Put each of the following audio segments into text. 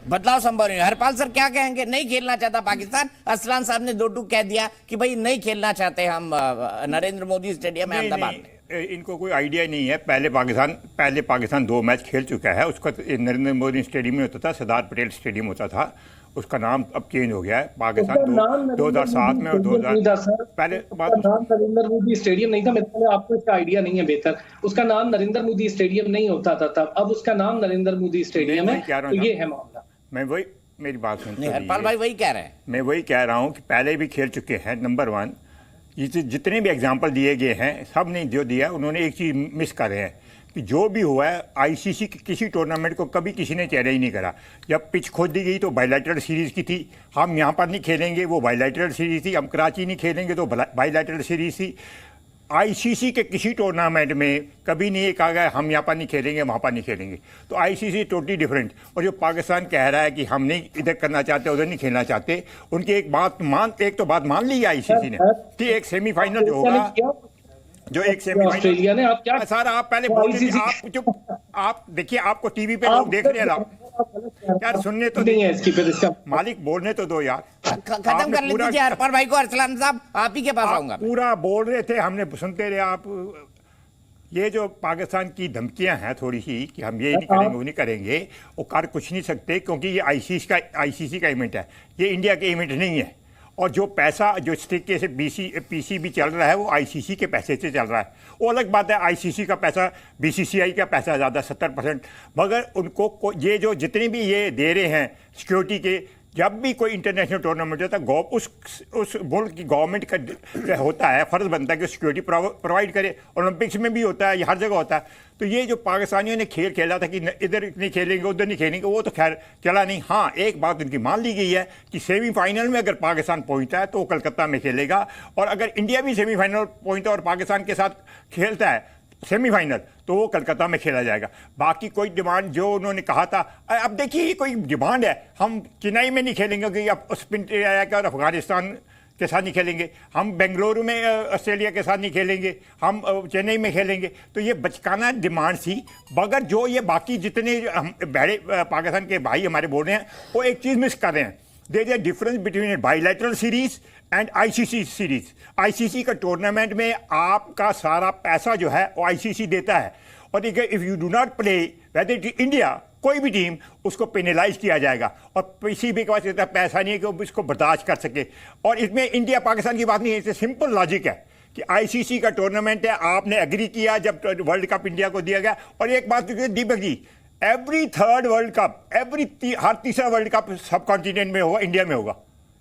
बदलाव संभव नहीं। हरपाल सर क्या कहेंगे? नहीं खेलना चाहता पाकिस्तान, अरसलान साहब ने 2-2 कह दिया कि भाई नहीं खेलना चाहते हम नरेंद्र मोदी स्टेडियम में अहमदाबाद में। इनको कोई आइडिया नहीं है। पहले पाकिस्तान 2 मैच खेल चुका है। उसका नरेंद्र मोदी स्टेडियम में होता था, सरदार पटेल स्टेडियम होता था। उसका नाम अब चेंज हो गया है। पाकिस्तान 2007 में और 2000 पहले बात नाम नरेंद्र मोदी स्टेडियम नहीं था। मेरे आपको इसका आइडिया नहीं है बेहतर। उसका नाम नरेंद्र मोदी स्टेडियम नहीं होता था तब, अब उसका नाम नरेंद्र मोदी स्टेडियम है। तो ये है मामला। मैं वही, मेरी बात सुनिए, हरपाल भाई वही कह रहे हैं। मैं वही कह रहा हूँ कि पहले भी खेल चुके हैं। नंबर 1, ये जितने भी एग्जाम्पल दिए गए हैं सब ने जो दिया उन्होंने एक चीज़ मिस कर रहे हैं कि जो भी हुआ है आईसीसी की किसी टूर्नामेंट को कभी किसी ने चेहरा ही नहीं करा। जब पिच खोदी गई तो बायलैटरल सीरीज़ की थी, हम यहाँ पर नहीं खेलेंगे, वो बायलैटरल सीरीज़ थी। हम कराची नहीं खेलेंगे तो बायलैटरल सीरीज़ थी। आईसीसी के किसी टूर्नामेंट में कभी नहीं कहा गया हम यहाँ पर नहीं खेलेंगे, वहाँ पर नहीं खेलेंगे। तो आईसीसी टोटली डिफरेंट। और जो पाकिस्तान कह रहा है कि हम नहीं इधर करना चाहते, उधर नहीं खेलना चाहते, उनकी एक तो बात मान ली आईसीसी ने कि एक सेमीफाइनल जो होगा, जो एक ऑस्ट्रेलिया ने, आप क्या सारा आप पहले बोल दीजिए। आप देखिए, आपको टीवी पे लोग देख रहे हैं यार, सुनने तो नहीं है इसकी, फिर इसका मालिक बोलने तो दो यार। खत्म कर लीजिए हरपाल भाई को। अरसलान साहब आप ही के पास आऊंगा। पूरा बोल रहे थे, हमने सुनते रहे। आप ये जो पाकिस्तान की धमकियां हैं थोड़ी सी कि हम ये नहीं करेंगे वो नहीं करेंगे, वो कर कुछ नहीं सकते क्योंकि ये आईसीसी का इवेंट है, ये इंडिया के इवेंट नहीं है। और जो पैसा जो इस तरीके से पीसीबी चल रहा है वो आईसीसी के पैसे से चल रहा है। वो अलग बात है, आईसीसी का पैसा बीसीसीआई का पैसा ज़्यादा 70%। मगर उनको ये जो जितने भी ये दे रहे हैं सिक्योरिटी के, जब भी कोई इंटरनेशनल टूर्नामेंट होता है उस मुल्क की गवर्नमेंट का होता है, फ़र्ज़ बनता है कि सिक्योरिटी प्रोवाइड करे। ओलंपिक्स में भी होता है, ये हर जगह होता है। तो ये जो पाकिस्तानियों ने खेल खेला था कि इधर नहीं खेलेंगे उधर नहीं खेलेंगे, वो तो खैर चला नहीं। हाँ, एक बात उनकी मान ली गई है कि सेमीफाइनल में अगर पाकिस्तान पहुंचता है तो वो कलकत्ता में खेलेगा, और अगर इंडिया भी सेमीफाइनल पहुंचता है और पाकिस्तान के साथ खेलता है सेमीफाइनल तो वो कलकत्ता में खेला जाएगा। बाकी कोई डिमांड जो उन्होंने कहा था, अब देखिए ये कोई डिमांड है, हम चेन्नई में नहीं खेलेंगे क्योंकि अब स्पिन और अफगानिस्तान के साथ नहीं खेलेंगे, हम बेंगलुरु में ऑस्ट्रेलिया के साथ नहीं खेलेंगे, हम चेन्नई में खेलेंगे। तो ये बचकाना डिमांड थी। मगर जो ये बाकी जितने हम बड़े पाकिस्तान के भाई हमारे बोल रहे हैं वो एक चीज़ मिस कर रहे हैं। There is a difference between bilateral series and ICC series. ICC का टूर्नामेंट में आपका सारा पैसा जो है वो आईसीसी देता है, और if you do not play whether it India, कोई भी टीम, उसको पेनलाइज किया जाएगा। और पीसीबी के पास इतना पैसा नहीं है कि वो इसको बर्दाश्त कर सके। और इसमें इंडिया पाकिस्तान की बात नहीं है, इससे सिंपल लॉजिक है कि आईसीसी का टूर्नामेंट है, आपने एग्री किया जब वर्ल्ड कप इंडिया को दिया गया। और एक बात Deepak ji, every third world cup, हर तीसरा वर्ल्ड कप सब कॉन्टिनेंट में होगा, इंडिया में होगा।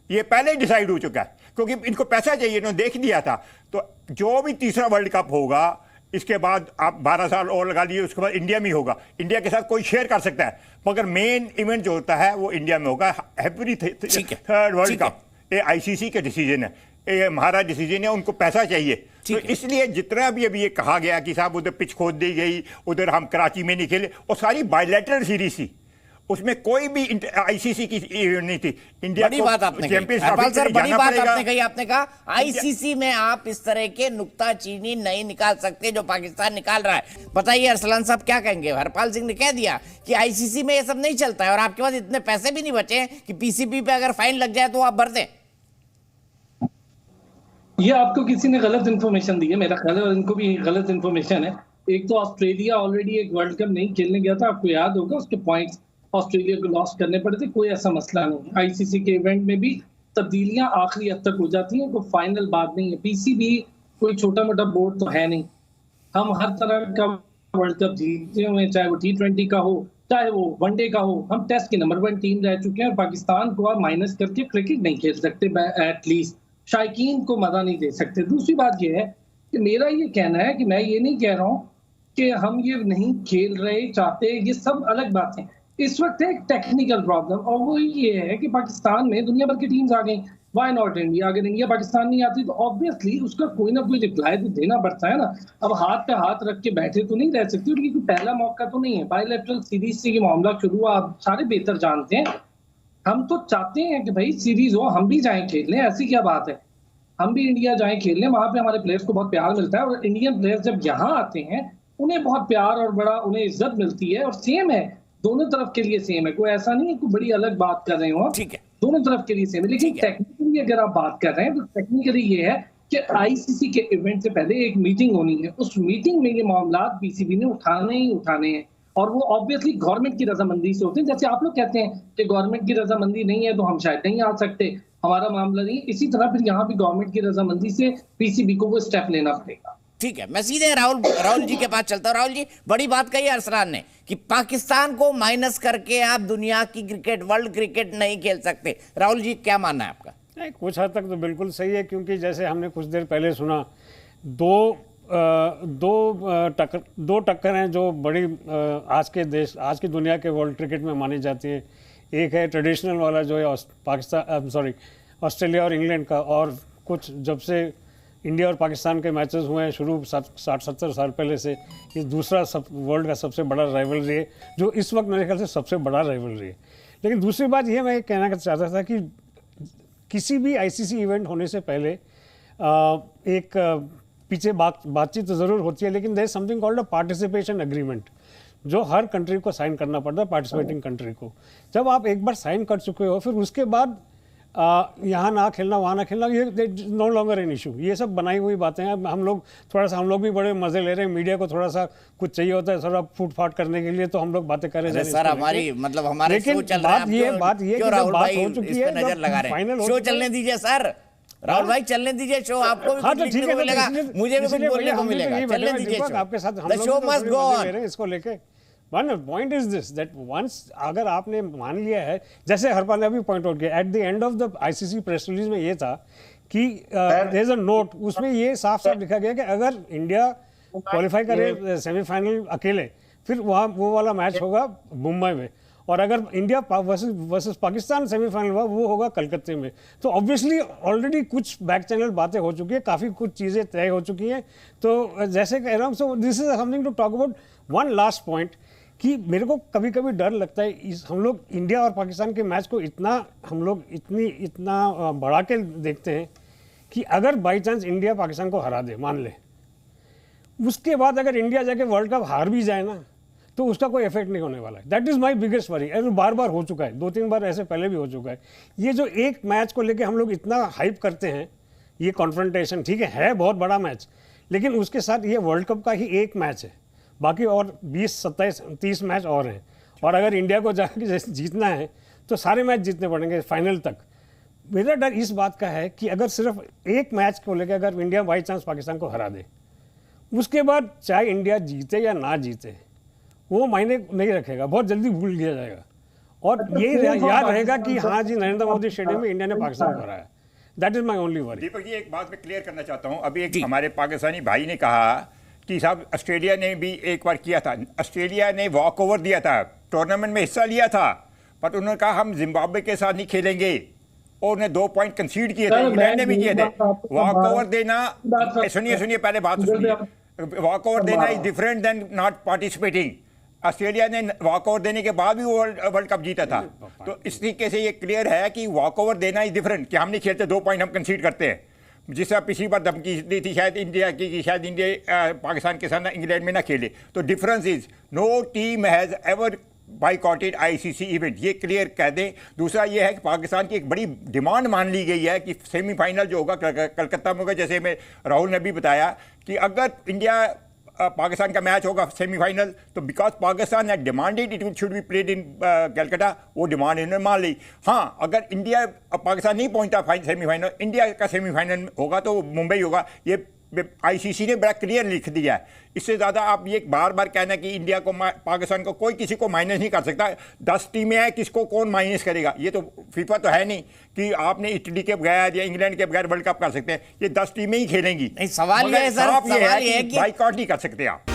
ये पहले ही डिसाइड हो चुका है क्योंकि इनको पैसा चाहिए, इन्होंने देख लिया था। तो जो भी तीसरा वर्ल्ड कप होगा इसके बाद आप 12 साल और लगा लिए, उसके बाद इंडिया में ही होगा। इंडिया के साथ कोई शेयर कर सकता है, मगर मेन इवेंट जो होता है वो इंडिया में होगा। एवरी थर्ड वर्ल्ड कप ये आईसीसी का डिसीजन है, ये हमारा डिसीजन है, उनको पैसा चाहिए। तो इसलिए जितना भी अभी ये कहा गया कि साहब उधर पिच खोद दी गई, उधर हम कराची में नहीं खेले, वो सारी बायलैटरल सीरीज थी, उसमें कोई भी आईसीसी की नहीं थी। इंडिया बड़ी बात आपने कही हरपाल सर, बड़ी बात आपने कही। आपने कहा आईसीसी में आप इस तरह के नुक्ताचीनी नहीं निकाल सकते जो पाकिस्तान निकाल रहा है। बताइए अरसलान साहब क्या कहेंगे? हरपाल सिंह ने कह दिया कि आईसीसी में ये सब नहीं चलता है और आपके पास इतने पैसे भी नहीं बचे कि पीसीबी पे अगर फाइन लग जाए तो आप भर दें। ये आपको किसी ने गलत इन्फॉर्मेशन दी है, मेरा ख्याल है, और इनको भी गलत इन्फॉर्मेशन है। एक तो ऑस्ट्रेलिया ऑलरेडी एक वर्ल्ड कप नहीं खेलने गया था, आपको याद होगा, उसके पॉइंट्स ऑस्ट्रेलिया को लॉस करने पड़े थे। कोई ऐसा मसला नहीं। आईसीसी के इवेंट में भी तब्दीलियां आखिरी हद तक हो जाती हैं, कोई फाइनल बात नहीं है। पीसीबी कोई छोटा मोटा बोर्ड तो है नहीं। हम हर तरह का वर्ल्ड कप जीते हुए, चाहे वो T20 का हो, चाहे वो वनडे का हो। हम टेस्ट की नंबर 1 टीम रह चुके हैं और पाकिस्तान को आप माइनस करके क्रिकेट नहीं खेल सकते, एटलीस्ट शायकीन को मजा नहीं दे सकते। दूसरी बात यह है कि मेरा ये कहना है कि मैं ये नहीं कह रहा हूँ कि हम ये नहीं खेल रहे चाहते, ये सब अलग बातें। इस वक्त है एक टेक्निकल प्रॉब्लम, और वो ये है कि पाकिस्तान में दुनिया भर की टीम्स आ गई। Why not India? अगर इंडिया पाकिस्तान नहीं आती तो ऑब्वियसली उसका कोई ना कोई रिप्लाई तो देना पड़ता है ना। अब हाथ पे हाथ रख के बैठे तो नहीं रह सकते, उनकी कोई पहला मौका तो नहीं है। बायलैटरल सीरीज से ये मामला शुरू हुआ, आप सारे बेहतर जानते हैं। हम तो चाहते हैं कि भाई सीरीज हो, हम भी जाएं खेलने, ऐसी क्या बात है। हम भी इंडिया जाएं खेलने, वहां पे हमारे प्लेयर्स को बहुत प्यार मिलता है, और इंडियन प्लेयर्स जब यहाँ आते हैं उन्हें बहुत प्यार और बड़ा उन्हें इज्जत मिलती है। और सेम है दोनों तरफ के लिए सेम है, कोई ऐसा नहीं है कोई बड़ी अलग बात कर रहे हो आप, ठीक है, दोनों तरफ के लिए सेम है। लेकिन टेक्निकली अगर आप बात कर रहे हैं तो टेक्निकली ये है कि आईसीसी के इवेंट से पहले एक मीटिंग होनी है, उस मीटिंग में ये मामला पीसीबी ने उठाने ही उठाने हैं, और वो ऑब्वियसली गवर्नमेंट की रजामंदी से होते हैं। जैसे आप लोग कहते हैं कि गवर्नमेंट की रजामंदी नहीं है तो हम शायद नहीं आ सकते, हमारा मामला नहीं, इसी तरह फिर यहाँ भी गवर्नमेंट की रजामंदी से पीसीबी को वो स्टेप लेना पड़ेगा। ठीक है, मैं सीधे राहुल जी के पास चलता हूँ। राहुल जी, बड़ी बात कही अरसलान ने कि पाकिस्तान को माइनस करके आप दुनिया की क्रिकेट, वर्ल्ड क्रिकेट नहीं खेल सकते। राहुल जी, क्या मानना है आपका? नहीं, कुछ हद तक तो बिल्कुल सही है, क्योंकि जैसे हमने कुछ देर पहले सुना, दो टक्कर हैं जो बड़ी आज की दुनिया के वर्ल्ड क्रिकेट में मानी जाती है। एक है ट्रेडिशनल वाला जो है ऑस्ट्रेलिया और इंग्लैंड का, और कुछ जब से इंडिया और पाकिस्तान के मैचेस हुए हैं शुरू 60-70 साल पहले से, ये दूसरा वर्ल्ड का सबसे बड़ा राइवलरी है, जो इस वक्त मेरे ख्याल से सबसे बड़ा राइवलरी है। लेकिन दूसरी बात ये मैं कहना चाहता था कि किसी भी आईसीसी इवेंट होने से पहले एक पीछे बातचीत तो ज़रूर होती है, लेकिन there is something called a participation agreement, जो हर कंट्री को साइन करना पड़ता है, पार्टिसिपेटिंग कंट्री को। जब आप एक बार साइन कर चुके हो, फिर उसके बाद यहाँ ना खेलना, वहाँ ना खेलना, ये नो लॉन्गर एन इशू। ये सब बनाई हुई बातें हैं। हम लोग भी बड़े मजे ले रहे हैं। मीडिया को थोड़ा सा कुछ चाहिए होता है, थोड़ा फूट फाट करने के लिए, तो हम लोग बातें कर रहे हैं सर, हमारी मतलब हमारे शो चल रहा है, बात ये राहुल भाई हो चुकी है, नजर लगा रहे हैं। शो चलने दीजिए सर, राहुल भाई चलने दीजिए शो, आपको भी कुछ लिखने को मिलेगा, मुझे भी कुछ बोलने को मिलेगा। चलने दीजिए शो, आपके साथ the show must go on. इसको लेके one point is this, that once अगर आपने मान लिया है, जैसे हरपाल ने अभी पॉइंट आउट किया, at the end of the ICC press release में ये था कि देयर इज अ नोट, उसमें ये साफ साफ लिखा गया कि अगर इंडिया क्वालिफाई करे सेमीफाइनल अकेले, फिर वहाँ वो वाला मैच होगा मुंबई में, और अगर इंडिया वर्सेस पाकिस्तान सेमीफाइनल हुआ, वो होगा कलकत्ते में। तो ऑब्वियसली ऑलरेडी कुछ बैक चैनल बातें हो चुकी है, काफ़ी कुछ चीज़ें तय हो चुकी हैं। तो जैसे कह रहा हूँ, so this is something to talk about. One last point, कि मेरे को कभी कभी डर लगता है, हम लोग इंडिया और पाकिस्तान के मैच को इतना बढ़ा के देखते हैं कि अगर बाई चांस इंडिया पाकिस्तान को हरा दे, मान ले, उसके बाद अगर इंडिया जाके वर्ल्ड कप हार भी जाए ना, तो उसका कोई इफेक्ट नहीं होने वाला है। That is my biggest worry. ऐसे बार बार हो चुका है, 2-3 बार ऐसे पहले भी हो चुका है। ये जो एक मैच को लेके हम लोग इतना हाइप करते हैं, ये कॉन्फ्रंटेशन ठीक है बहुत बड़ा मैच, लेकिन उसके साथ ये वर्ल्ड कप का ही एक मैच है, बाकी और 20, 27, 30 मैच और हैं। और अगर इंडिया को जाके जीतना है तो सारे मैच जीतने पड़ेंगे फाइनल तक। मेरा डर इस बात का है कि अगर सिर्फ एक मैच को लेकर अगर इंडिया बाई चांस पाकिस्तान को हरा दे, उसके बाद चाहे इंडिया जीते या ना जीते, वो मायने नहीं रखेगा, बहुत जल्दी भूल लिया जाएगा, और ये याद रहेगा कि हाँ जी, नरेंद्र मोदी स्टेडियम में इंडिया ने पाकिस्तान को हराया। That is my only worry. Deepak ji, एक बात मैं क्लियर करना चाहता हूँ। अभी एक हमारे पाकिस्तानी भाई ने कहा कि साहब ऑस्ट्रेलिया ने भी एक बार किया था, ऑस्ट्रेलिया ने वॉक ओवर दिया था, टूर्नामेंट में हिस्सा लिया था, पर उन्होंने कहा हम जिम्बाब्वे के साथ नहीं खेलेंगे, और उन्हें 2 पॉइंट कंसीड किए थे, इंग्लैंड ने भी किए थे। वॉक ओवर देना, सुनिए पहले बात सुनिए, वॉक ओवर देना is different than not participating. Australia ने वॉक ओवर देने के बाद भी वर्ल्ड कप जीता था। तो इस तरीके से ये क्लियर है कि वॉक ओवर देना इज डिफरेंट, कि हम नहीं खेलते, 2 पॉइंट हम कंसीड करते हैं। जिस तरह पिछली बार धमकी दी थी शायद इंडिया की कि शायद इंडिया पाकिस्तान के साथ इंग्लैंड में ना खेले। तो difference is no team has ever boycotted ICC event, ये क्लियर कह दें। दूसरा ये है कि पाकिस्तान की एक बड़ी डिमांड मान ली गई है कि सेमीफाइनल जो होगा कलकत्ता में होगा। जैसे मैं राहुल ने भी बताया कि अगर इंडिया पाकिस्तान का मैच होगा सेमीफाइनल, तो because Pakistan had demanded it should be played in Calcutta, वो डिमांड इन्होंने मान ली। हाँ, अगर इंडिया पाकिस्तान नहीं पहुंचता सेमीफाइनल, इंडिया का सेमीफाइनल होगा तो मुंबई होगा। ये आईसीसी ने बड़ा क्लियर लिख दिया है। इससे ज़्यादा आप ये बार बार कहना कि इंडिया को पाकिस्तान को कोई किसी को माइनस नहीं कर सकता। 10 टीमें हैं, किसको कौन माइनस करेगा? ये तो फीफा तो है नहीं कि आपने इटली के बगैर या इंग्लैंड के बगैर वर्ल्ड कप कर सकते हैं। ये 10 टीमें ही खेलेंगी। नहीं, सवाल ये है सर, सवाल ये है कि बाइकआउट नहीं कर सकते आप।